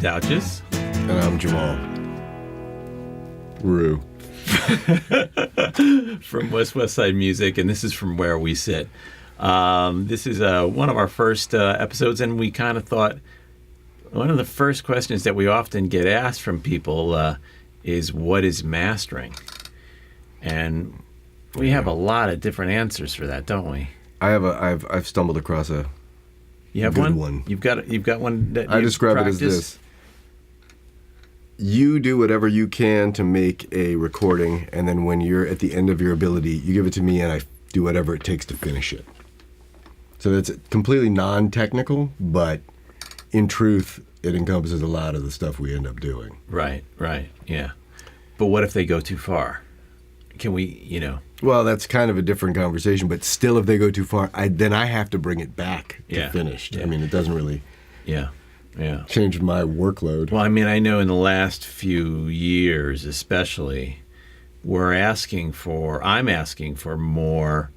Douches. And I'm Jamal. Ruhe. From WestWestSideMusic, and this is From Where We Sit. This is one of our first episodes, and we kind of thought one of the first questions that we often get asked from people is, what is mastering? And we have a lot of different answers for that, don't we? I've stumbled across a good one. You've got one that I describe it as this. You do whatever you can to make a recording, and then when you're at the end of your ability, you give it to me, and I do whatever it takes to finish it. So it's completely non-technical, but in truth, it encompasses a lot of the stuff we end up doing. Right, yeah. But what if they go too far? Can we, Well, that's kind of a different conversation, but still, if they go too far, then I have to bring it back to finished. Yeah. I mean, it doesn't really change my workload. Well, I mean, I know in the last few years especially, I'm asking for more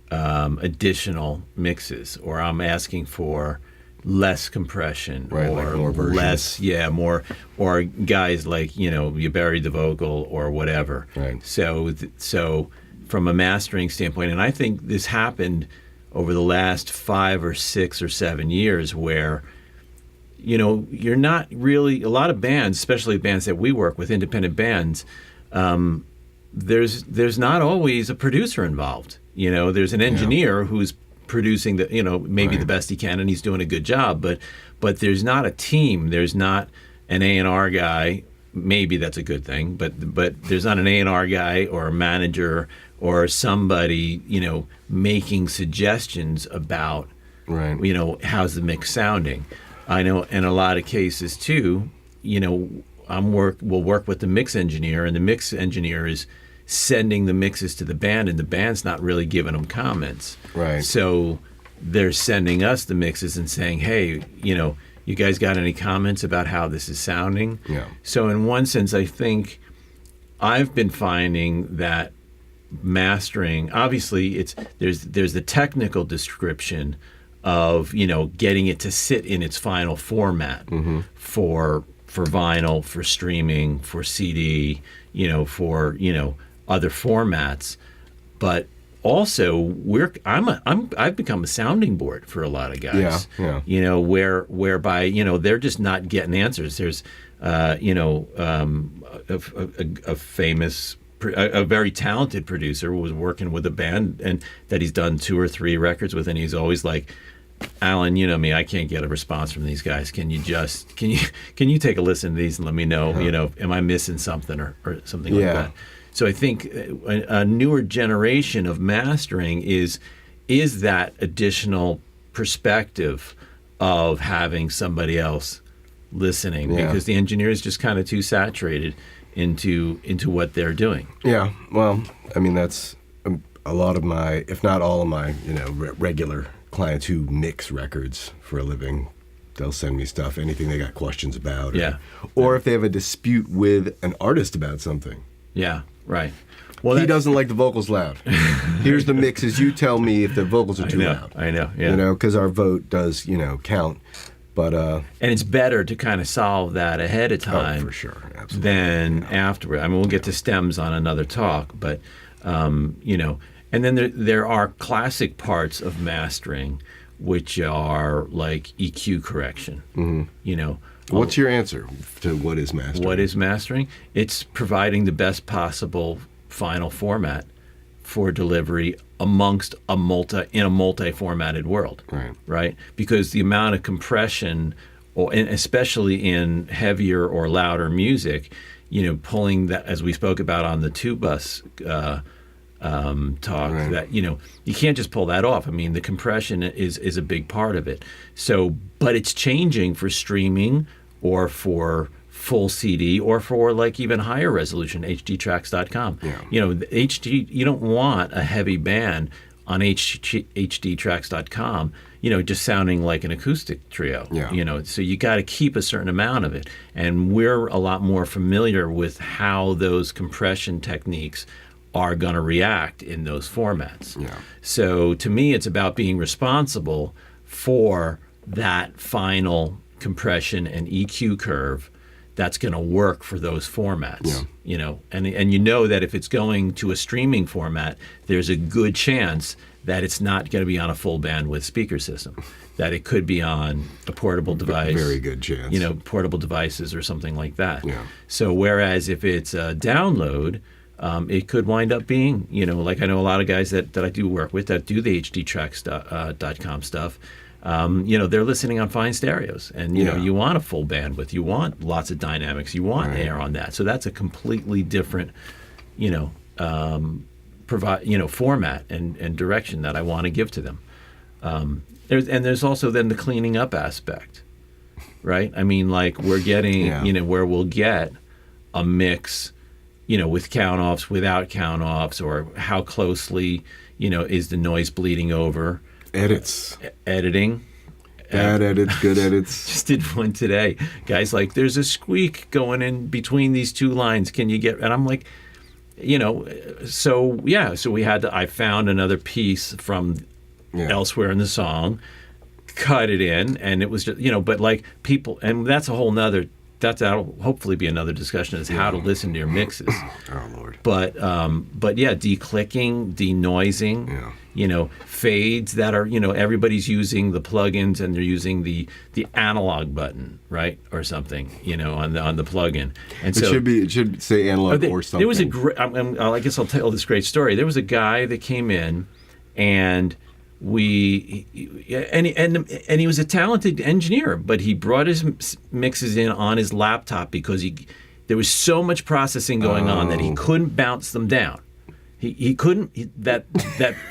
additional mixes, or I'm asking for less compression, right, or like more versions. more, or guys like, you buried the vocal or whatever. Right. So from a mastering standpoint, and I think this happened over the last 5 or 6 or 7 years, where you're not really, a lot of bands, especially bands that we work with, independent bands, there's not always a producer involved. There's an engineer who's producing maybe the best he can, and he's doing a good job, but there's not a team. There's not an A&R guy. Maybe that's a good thing, but there's not an A&R guy or a manager or somebody making suggestions about how's the mix sounding. I know in a lot of cases too, we'll work with the mix engineer, and the mix engineer is sending the mixes to the band, and the band's not really giving them comments. Right. So they're sending us the mixes and saying, hey, you guys got any comments about how this is sounding? Yeah. So in one sense, I think I've been finding that mastering, obviously there's the technical description of getting it to sit in its final format for vinyl, for streaming, for CD, for other formats, but also I've become a sounding board for a lot of guys. Yeah. Whereby they're just not getting answers. There's a famous, a very talented producer who was working with a band and that he's done 2 or 3 records with, and he's always like, Alan, you know me, I can't get a response from these guys. Can you take a listen to these and let me know, am I missing something or something like that? So I think a newer generation of mastering is that additional perspective of having somebody else listening, because the engineer is just kind of too saturated into what they're doing. Yeah, well, I mean, that's a lot of my, if not all of my, regular clients who mix records for a living. They'll send me stuff, anything they got questions about. Or if they have a dispute with an artist about something. Yeah, right. Well, he doesn't like the vocals loud. Here's the mixes. You tell me if the vocals are too loud. I know, yeah. Because our vote does, count. But and it's better to kind of solve that ahead of time. Oh, for sure. Absolutely. Than afterward. I mean, we'll get to stems on another talk, but, and then there are classic parts of mastering, which are like EQ correction. What's your answer to what is mastering? What is mastering? It's providing the best possible final format for delivery amongst in a multi-formatted world. Right? Because the amount of compression, and especially in heavier or louder music, pulling that, as we spoke about on the 2-bus talk, that you can't just pull that off. I mean, the compression is a big part of it. So, but it's changing for streaming or for full CD or for like even higher resolution, hdtracks.com. HD, you don't want a heavy band on hdtracks.com, just sounding like an acoustic trio. So you got to keep a certain amount of it. And we're a lot more familiar with how those compression techniques are going to react in those formats. So to me, it's about being responsible for that final compression and EQ curve that's going to work for those formats. Yeah. You know, and you know that if it's going to a streaming format, there's a good chance that it's not going to be on a full bandwidth speaker system, that it could be on a portable device. Very good chance. You know, portable devices or something like that. Yeah. So whereas if it's a download, it could wind up being, you know, like I know a lot of guys that I do work with that do the hdtracks.com stuff. You know, they're listening on fine stereos, and you know, you want a full bandwidth, you want lots of dynamics, you want air on that. So that's a completely different, you know, format and direction that I want to give to them. There's also then the cleaning up aspect, right? I mean, like we're getting, you know, where we'll get a mix, you know, with count-offs, without count-offs, or how closely, you know, is the noise bleeding over. Editing. Bad edits, good edits. Just did one today. Guys, like, there's a squeak going in between these two lines. Can you get... And I'm like, you know, so we had to... I found another piece from elsewhere in the song, cut it in, and it was just, you know, but like people... And that's a whole nother... That'll hopefully be another discussion is how to listen to your mixes. Oh, Lord. But yeah, declicking, denoising, you know, fades that are, you know, everybody's using the plugins and they're using the analog button, right, or something, you know, on the plugin. And so it should say analog or something. There was a great. I guess I'll tell this great story. There was a guy that came in, and he was a talented engineer, but he brought his mixes in on his laptop because there was so much processing going on that he couldn't bounce them down. He couldn't. That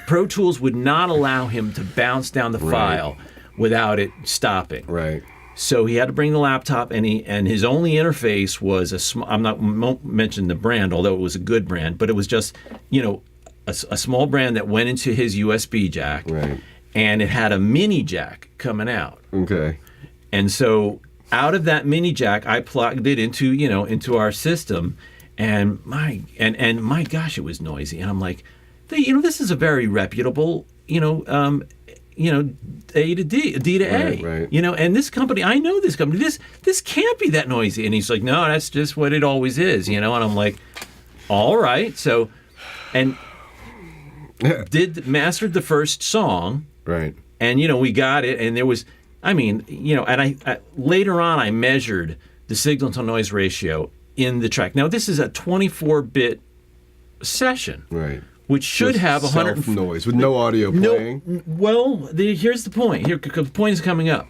Pro Tools would not allow him to bounce down the file without it stopping. Right. So he had to bring the laptop, and his only interface was won't mention the brand, although it was a good brand, but it was just, you know, a small brand that went into his USB jack, and it had a mini jack coming out. Okay. And so out of that mini jack, I plugged it into our system, and my gosh, it was noisy. And I'm like, this is a very reputable, A to D to A, right. And this company, I know this company. This can't be that noisy. And he's like, no, that's just what it always is, And I'm like, all right, so, and. Mastered the first song, right? And we got it, and there was, and I later on I measured the signal to noise ratio in the track. Now this is a 24-bit session, right? Which should have 100 noise with no audio playing. No, well, here's the point. The point is coming up.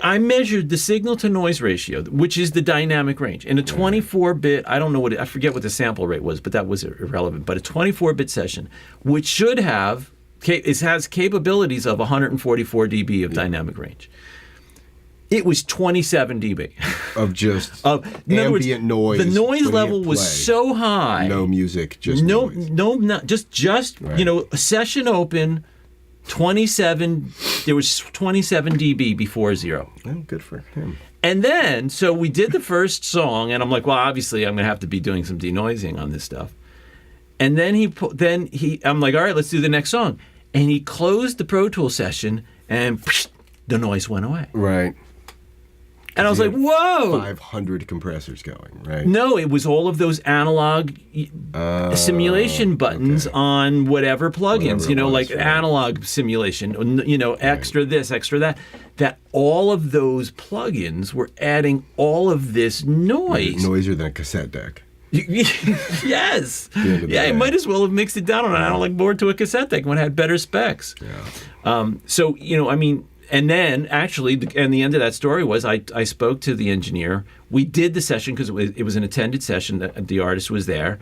I measured the signal to noise ratio, which is the dynamic range. In a 24-bit, I forget what the sample rate was, but that was irrelevant. But a 24-bit session, which should have, it has capabilities of 144 dB of dynamic range. It was 27 dB. Of just ambient noise. The noise level was so high. No music, just noise. Just a session open. 27. There was 27 dB before zero. Oh, good for him. And then, so we did the first song, and I'm like, well, obviously, I'm gonna have to be doing some denoising on this stuff. And then I'm like, all right, let's do the next song. And he closed the Pro Tool session, and the noise went away. Right. And I was like, whoa! 500 compressors going, right? No, it was all of those analog simulation buttons on whatever plugins, like analog simulation, extra this, extra that. That all of those plugins were adding all of this noise. Noisier than a cassette deck. Yes. Yeah, I might as well have mixed it down on an analog board to a cassette deck when it had better specs. Yeah. So, and then, actually, and the end of that story was I spoke to the engineer. We did the session because it was an attended session. The artist was there.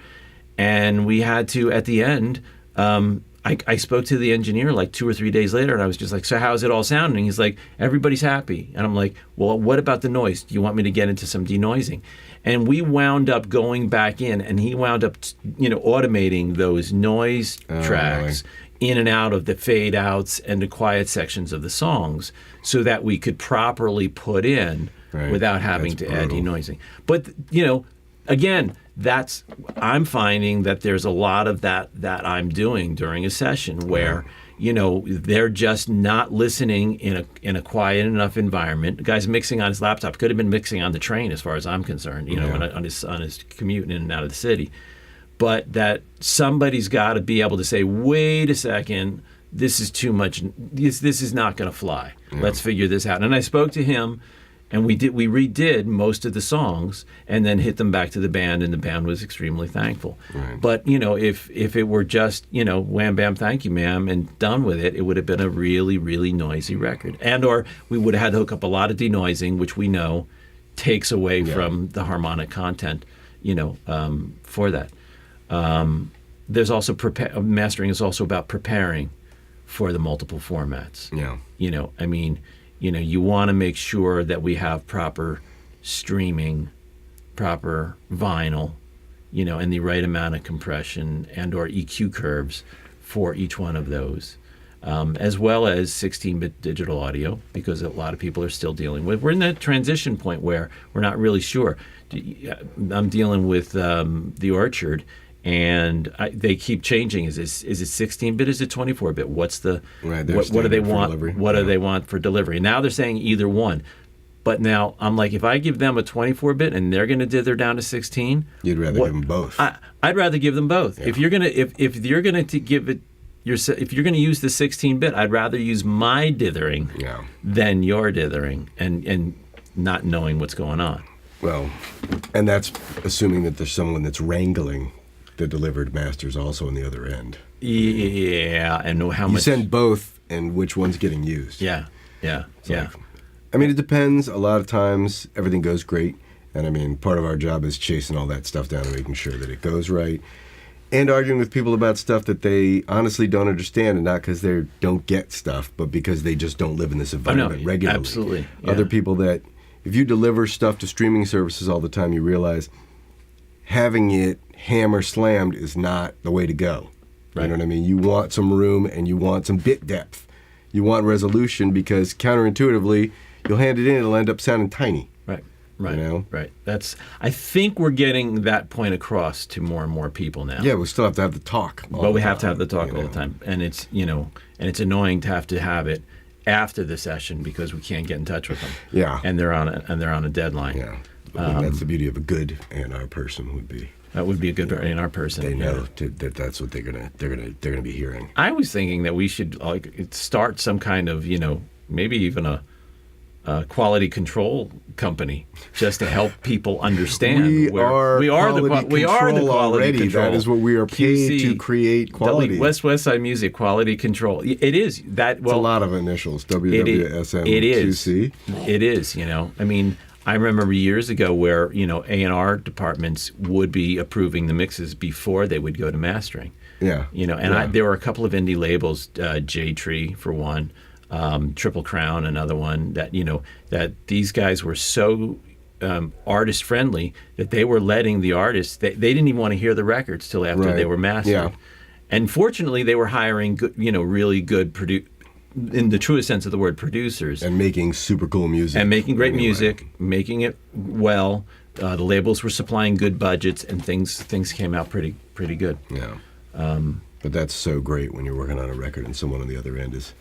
And we had to, at the end, I spoke to the engineer like 2 or 3 days later, and I was just like, so how's it all sounding? He's like, everybody's happy. And I'm like, well, what about the noise? Do you want me to get into some denoising? And we wound up going back in, and he wound up, automating those noise tracks. Really? In and out of the fade outs and the quiet sections of the songs so that we could properly put in without having to add denoising. But, again, I'm finding that there's a lot of that I'm doing during a session where, they're just not listening in a quiet enough environment. The guy's mixing on his laptop. Could have been mixing on the train, as far as I'm concerned. On his commute in and out of the city. But that somebody's got to be able to say, wait a second, this is too much. This is not going to fly. Yeah. Let's figure this out. And I spoke to him, and we redid most of the songs, and then hit them back to the band, and the band was extremely thankful. Right. But if it were just wham bam, thank you ma'am, and done with it, it would have been a really, really noisy record, or we would have had to hook up a lot of denoising, which we know takes away from the harmonic content, for that. There's also mastering is also about preparing for the multiple formats. Yeah. You want to make sure that we have proper streaming, proper vinyl, and the right amount of compression and or EQ curves for each one of those, as well as 16-bit digital audio, because a lot of people are still dealing with. We're in that transition point where we're not really sure. I'm dealing with the Orchard. And they keep changing. Is it 16-bit? Is it 24-bit? What's the what do they want? Delivery. What do they want for delivery? Now they're saying either one. But now I'm like, if I give them a 24-bit and they're going to dither down to 16, you'd rather give them both. I'd rather give them both. Yeah. If you're gonna give it if you're going to use the 16-bit, I'd rather use my dithering than your dithering and not knowing what's going on. Well, and that's assuming that there's someone that's wrangling the delivered masters also on the other end. Yeah, and how much... You send both, and which one's getting used. Yeah. I mean, it depends. A lot of times, everything goes great. And, part of our job is chasing all that stuff down and making sure that it goes right. And arguing with people about stuff that they honestly don't understand, and not because they don't get stuff, but because they just don't live in this environment regularly. Absolutely. Yeah. Other people that, if you deliver stuff to streaming services all the time, you realize having it hammer slammed is not the way to go. Right. You know what I mean? You want some room and you want some bit depth. You want resolution, because counterintuitively, you'll hand it in, it'll end up sounding tiny. Right. Right. I think we're getting that point across to more and more people now. Yeah, we still have to have the talk. But we have to have the talk all the time. And it's, and it's annoying to have it after the session because we can't get in touch with them. Yeah. And they're on a deadline. Yeah. That's the beauty of a good A&R person would be. That would be a good A&R person. They know that that's what they're gonna be hearing. I was thinking that we should start some kind of maybe even a quality control company just to help people understand. We are the quality control. That is what we are paid to create quality. West Side Music quality control. It is that. Well, it's a lot of initials. WWSM. It is. QC. It is. I remember years ago where, A&R departments would be approving the mixes before they would go to mastering. Yeah. There were a couple of indie labels, J-Tree for one, Triple Crown, another one, that these guys were so artist friendly that they were letting the artists, they didn't even want to hear the records till after they were mastered. Yeah. And fortunately, they were hiring good, really good in the truest sense of the word, producers. And making super cool music. And making great music, making it well. The labels were supplying good budgets, and things came out pretty good. Yeah. But that's so great when you're working on a record and someone on the other end is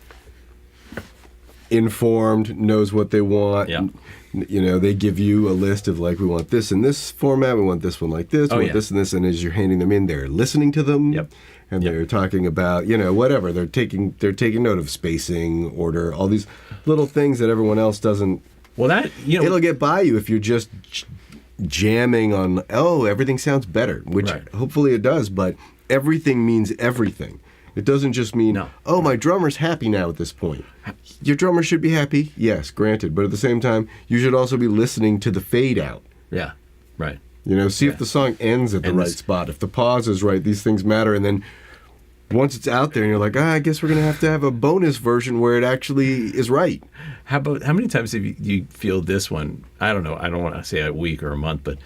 informed, knows what they want. Yeah. They give you a list of we want this in this format, we want this one like this, we want this and this, and as you're handing them in, they're listening to them. Yep. And they're talking about, whatever. They're taking note of spacing, order, all these little things that everyone else doesn't. Well, it'll get by you if you're just jamming on, everything sounds better, which hopefully it does, but everything means everything. It doesn't just mean, my drummer's happy now at this point. Your drummer should be happy, yes, granted, but at the same time, you should also be listening to the fade out. Yeah, right. See if the song ends at the right spot. If the pause is right, these things matter. And then once it's out there and you're like, I guess we're going to have a bonus version where it actually is right. How many times have you feel this one? I don't know. I don't want to say a week or a month, but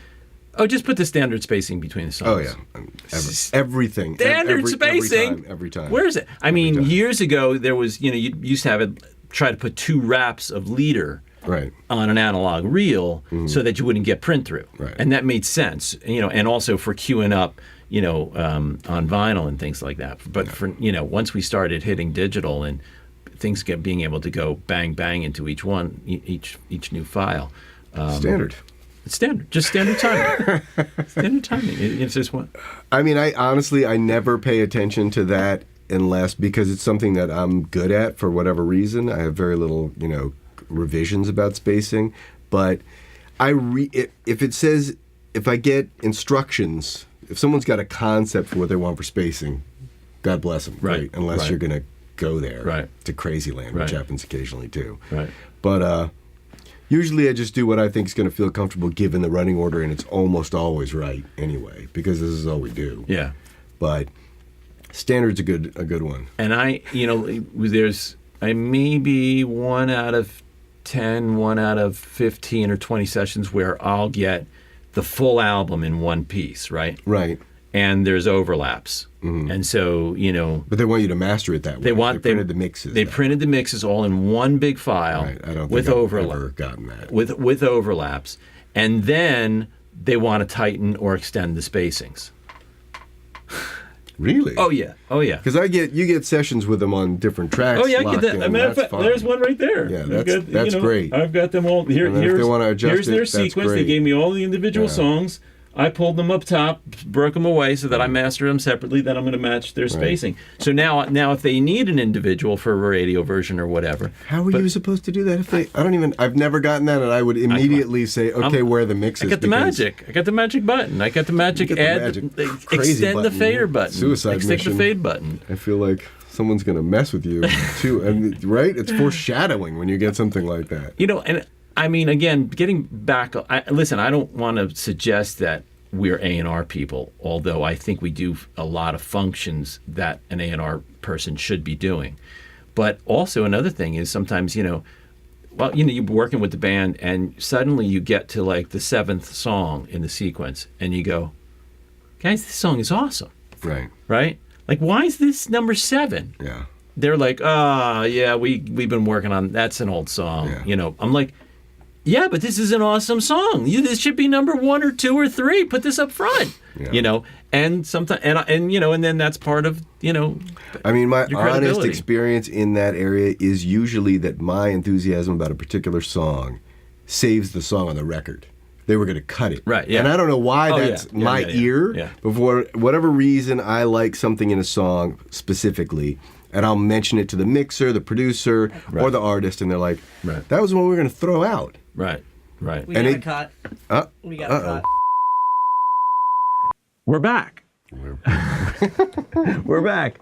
just put the standard spacing between the songs. Oh, yeah. Everything. Standard spacing? Every time. Where is it? Years ago, there was, you used to have it, try to put 2 wraps of leader on an analog reel so that you wouldn't get print through. Right. And that made sense, and also for queuing up, on vinyl and things like that. But for once we started hitting digital and things being able to go bang bang into each one, each new file. Standard. It's standard, just standard timing. Standard timing. It's just one. I mean, I never pay attention to that unless because it's something that I'm good at for whatever reason. I have very little, revisions about spacing, but if I get instructions, if someone's got a concept for what they want for spacing, God bless them. Right. Unless you're going to go there to crazy land, which Right. happens occasionally too. Right. But usually I just do what I think is going to feel comfortable given the running order, and it's almost always right anyway, because this is all we do. Yeah. But standard's a good one. And I maybe 1 out of 10, 1 out of 15 or 20 sessions where I'll get the full album in one piece, right? Right. And there's overlaps. Mm-hmm. And so, But they want you to master it that way. They printed the mixes. They printed the mixes all in one big file. Right. I don't with think I've overlap, ever gotten that. with overlaps. And then they want to tighten or extend the spacings. Really? Oh yeah. Because you get sessions with them on different tracks. Oh yeah, I get that. As a matter of fact, there's one right there. Yeah, that's great. I've got them all here. And if they want to adjust here's their that's sequence. great. They gave me all the individual songs. I pulled them up top, broke them away so that I mastered them separately. Then I'm going to match their spacing. So now, if they need an individual for a radio version or whatever, how are you supposed to do that? I've never gotten that, and I would immediately say, okay, where are the mixes? I got the magic. I got the magic button. I got the magic extend the fader button. Suicide extend mission. the fade button. I feel like someone's going to mess with you too, and right? It's foreshadowing when you get something like that. And I mean, again, getting back. Listen, I don't want to suggest that we're A&R people, although I think we do a lot of functions that an A&R person should be doing. But also another thing is sometimes, you're working with the band and suddenly you get to like the 7th song in the sequence and you go, guys, this song is awesome. Right. Right? Like, why is this number 7? Yeah. They're like, yeah, we've been working on, that's an old song. Yeah. I'm like, yeah, but this is an awesome song. This should be number 1 or 2 or 3. Put this up front. Yeah. And sometimes, and then that's part of, I mean, my credibility. honest experience in that area is usually that my enthusiasm about a particular song saves the song on the record. They were going to cut it. Right, yeah. And I don't know why that's my ear, but for whatever reason, I like something in a song specifically, and I'll mention it to the mixer, the producer, or the artist, and they're like, that was the one we were going to throw out. Right. We got a cut. We got a cut. We're back. We're back.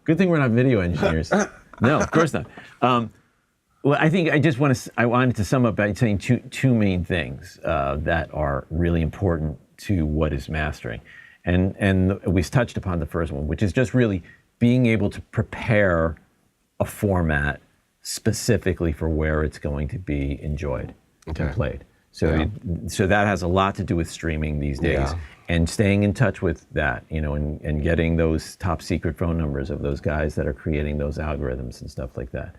Good thing we're not video engineers. No, of course not. Well, I think I wanted to sum up by saying two main things that are really important to what is mastering. And we touched upon the first one, which is just really being able to prepare a format specifically for where it's going to be enjoyed and played. So that has a lot to do with streaming these days and staying in touch with that, and getting those top secret phone numbers of those guys that are creating those algorithms and stuff like that.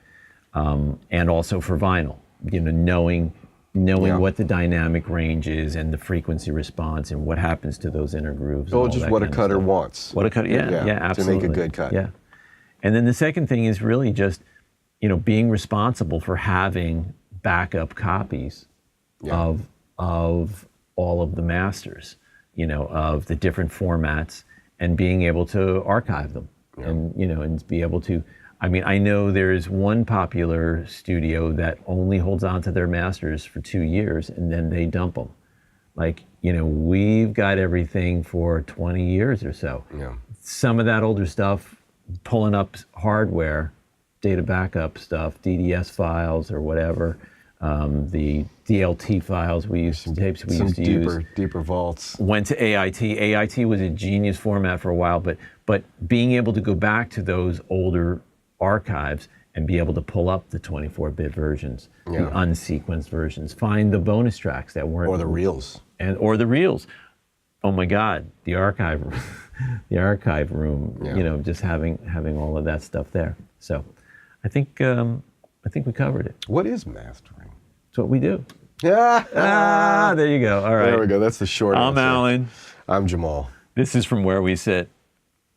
And also for vinyl, knowing what the dynamic range is and the frequency response and what happens to those inner grooves. Oh, just what a cutter wants. What a cutter, absolutely. To make a good cut. Yeah. And then the second thing is really just, being responsible for having backup copies of all of the masters, of the different formats, and being able to archive them and be able to. I mean, I know there's one popular studio that only holds on to their masters for 2 years and then they dump them. Like, we've got everything for 20 years or so. Yeah. Some of that older stuff, pulling up hardware, data backup stuff, DDS files or whatever, the DLT files tapes we used to use. Deeper vaults. Went to AIT. AIT was a genius format for a while, but being able to go back to those older archives and be able to pull up the 24-bit versions, the unsequenced versions, find the bonus tracks that weren't, or the reels, or the reels. Oh my God, the archive room. Just having all of that stuff there. So, I think we covered it. What is mastering? It's what we do. Yeah. There you go. All right. There we go. That's the short answer. I'm Alan. I'm Jamal. This is From Where We Sit.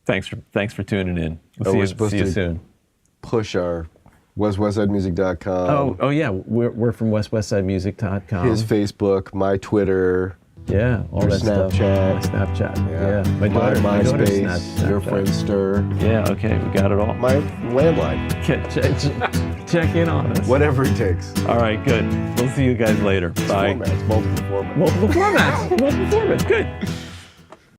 Thanks for tuning in. We'll see you soon. Push our WestWestSideMusic.com. Oh yeah, we're from WestWestSideMusic.com. His Facebook, my Twitter. Yeah, all that Snapchat. stuff. My Snapchat. Yeah. My MySpace. Your Friendster. Yeah. Okay, we got it all. My landline. Check in on us. Whatever it takes. All right. Good. We'll see you guys later. Bye. Multiple formats. Multiple formats. Good.